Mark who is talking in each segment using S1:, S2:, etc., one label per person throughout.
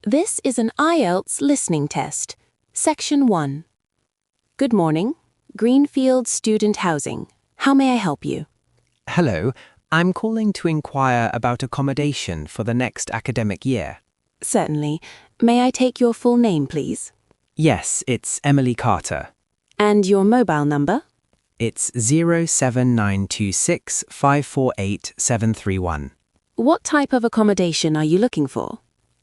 S1: This is an IELTS listening test. Section 1. Good morning. Greenfield Student Housing. How may I help you?
S2: Hello, I'm calling to inquire about accommodation for the next academic year.
S1: Certainly. May I take your full name, please?
S2: Yes, it's Emily Carter.
S1: And your mobile number?
S2: It's 07926 548 731.
S1: What type of accommodation are you looking for?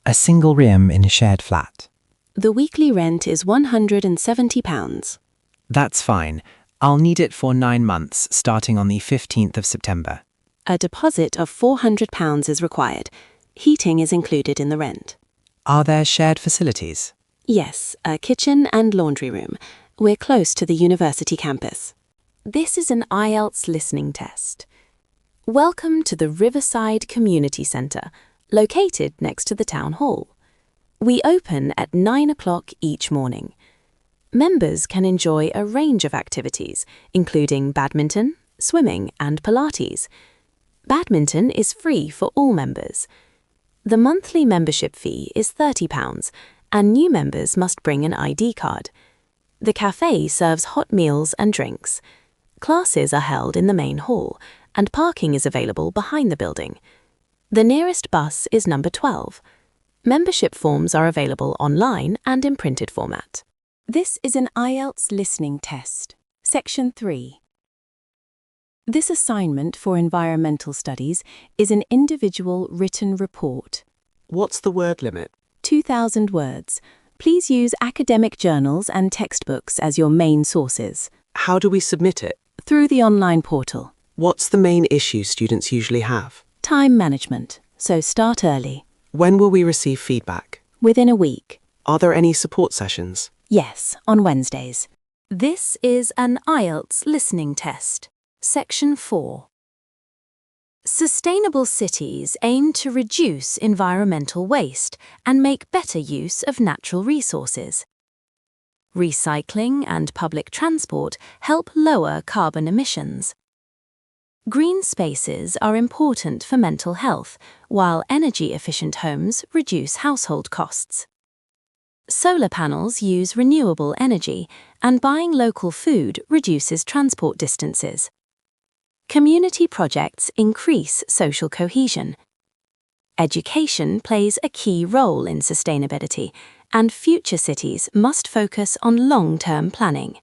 S2: A single room in a shared flat.
S1: The weekly rent is £170.
S2: That's fine. I'll need it for 9 months, starting on the 15th of September.
S1: A deposit of £400 is required. Heating is included in the rent.
S2: Are there shared facilities?
S1: Yes, a kitchen and laundry room. We're close to the university campus. This is an IELTS listening test. Welcome to the Riverside Community Centre, located next to the town hall. We open at 9 o'clock each morning. Members can enjoy a range of activities, including badminton, swimming, and Pilates. Badminton is free for all members. The monthly membership fee is £30, and new members must bring an ID card. The cafe serves hot meals and drinks. Classes are held in the main hall, and parking is available behind the building. The nearest bus is number 12. Membership forms are available online and in printed format. This is an IELTS listening test. Section 3. This assignment for environmental studies is an individual written report.
S3: What's the word limit?
S1: 2,000 words. Please use academic journals and textbooks as your main sources.
S3: How do we submit it?
S1: Through the online portal.
S3: What's the main issue students usually have?
S1: Time management, so start early.
S3: When will we receive feedback?
S1: Within a week.
S3: Are there any support sessions?
S1: Yes, on Wednesdays. This is an IELTS listening test. Section 4. Sustainable cities aim to reduce environmental waste and make better use of natural resources. Recycling and public transport help lower carbon emissions. Green spaces are important for mental health, while energy-efficient homes reduce household costs. Solar panels use renewable energy, and buying local food reduces transport distances. Community projects increase social cohesion. Education plays a key role in sustainability, and future cities must focus on long-term planning.